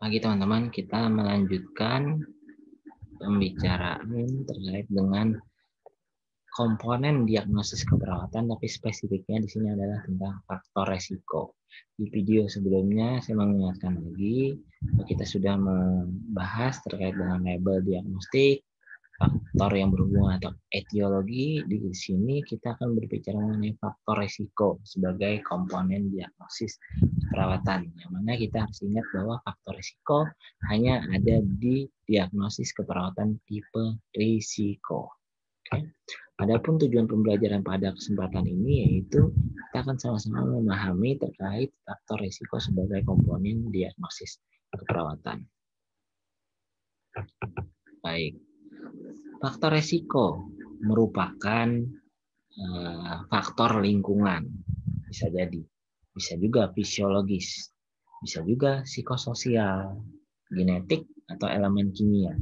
Pagi teman-teman, kita melanjutkan pembicaraan terkait dengan komponen diagnosis keperawatan, tapi spesifiknya di sini adalah tentang faktor resiko. Di video sebelumnya saya mengingatkan lagi, kita sudah membahas terkait dengan label diagnostik, faktor yang berhubungan atau etiologi. Di sini kita akan berbicara mengenai faktor resiko sebagai komponen diagnosis perawatan. Yang mana kita harus ingat bahwa faktor resiko hanya ada di diagnosis keperawatan tipe risiko. Oke. Adapun tujuan pembelajaran pada kesempatan ini yaitu kita akan sama-sama memahami terkait faktor risiko sebagai komponen diagnosis keperawatan. Baik. Faktor resiko merupakan faktor lingkungan, bisa jadi, bisa juga fisiologis, bisa juga psikososial, genetik, atau elemen kimia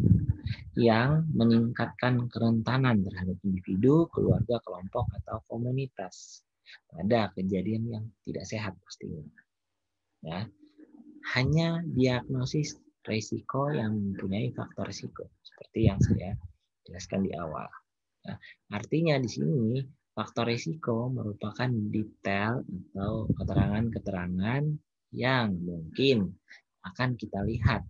yang meningkatkan kerentanan terhadap individu, keluarga, kelompok, atau komunitas pada kejadian yang tidak sehat pastinya. Ya, hanya diagnosis risiko yang mempunyai faktor risiko seperti yang saya jelaskan di awal. Nah, artinya di sini faktor risiko merupakan detail atau keterangan-keterangan yang mungkin akan kita lihat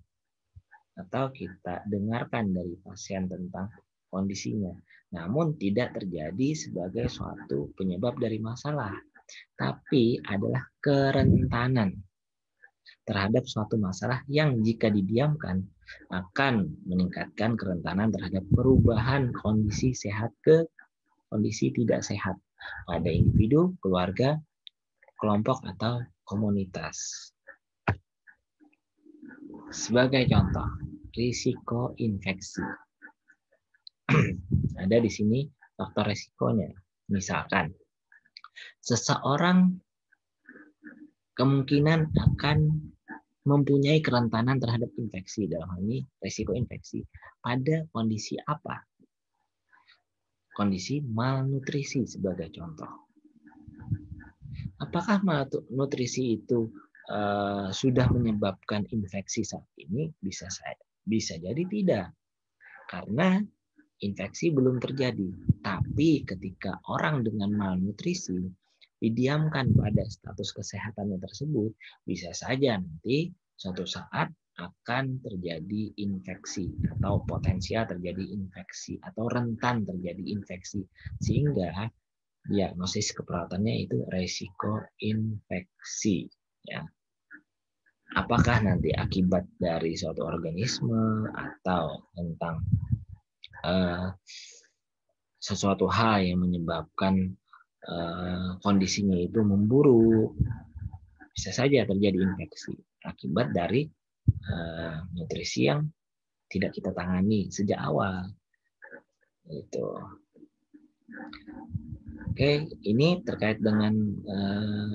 atau kita dengarkan dari pasien tentang kondisinya. Namun tidak terjadi sebagai suatu penyebab dari masalah, tapi adalah kerentanan terhadap suatu masalah yang jika didiamkan akan meningkatkan kerentanan terhadap perubahan kondisi sehat ke kondisi tidak sehat pada individu, keluarga, kelompok, atau komunitas. Sebagai contoh, risiko infeksi. Ada di sini faktor risikonya. Misalkan, seseorang kemungkinan akan mempunyai kerentanan terhadap infeksi, dalam hal ini risiko infeksi. Pada kondisi apa? Kondisi malnutrisi sebagai contoh. Apakah malnutrisi itu sudah menyebabkan infeksi saat ini? Bisa jadi tidak. Karena infeksi belum terjadi. Tapi ketika orang dengan malnutrisi didiamkan pada status kesehatannya tersebut, bisa saja nanti suatu saat akan terjadi infeksi atau potensial terjadi infeksi atau rentan terjadi infeksi, sehingga diagnosis keperawatannya itu resiko infeksi. Ya. Apakah nanti akibat dari suatu organisme atau tentang sesuatu hal yang menyebabkan kondisinya itu memburuk, bisa saja terjadi infeksi akibat dari nutrisi yang tidak kita tangani sejak awal. Itu. Oke, ini terkait dengan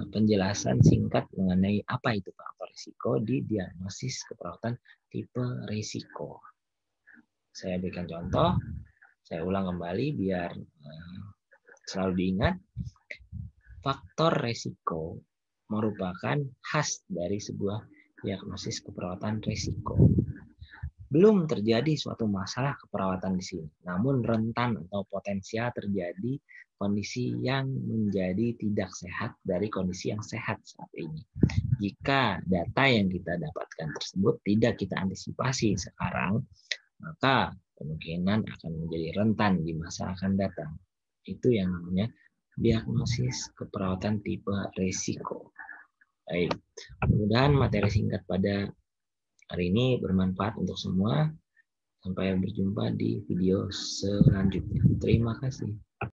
penjelasan singkat mengenai apa itu faktor risiko di diagnosis keperawatan tipe risiko. Saya berikan contoh, saya ulang kembali biar selalu diingat. Faktor risiko merupakan khas dari sebuah diagnosis keperawatan risiko. Belum terjadi suatu masalah keperawatan di sini, namun rentan atau potensial terjadi kondisi yang menjadi tidak sehat dari kondisi yang sehat saat ini. Jika data yang kita dapatkan tersebut tidak kita antisipasi sekarang, maka kemungkinan akan menjadi rentan di masa akan datang. Itu yang namanya diagnosis keperawatan tipe risiko. Baik, mudah-mudahan materi singkat pada hari ini bermanfaat untuk semua. Sampai berjumpa di video selanjutnya. Terima kasih.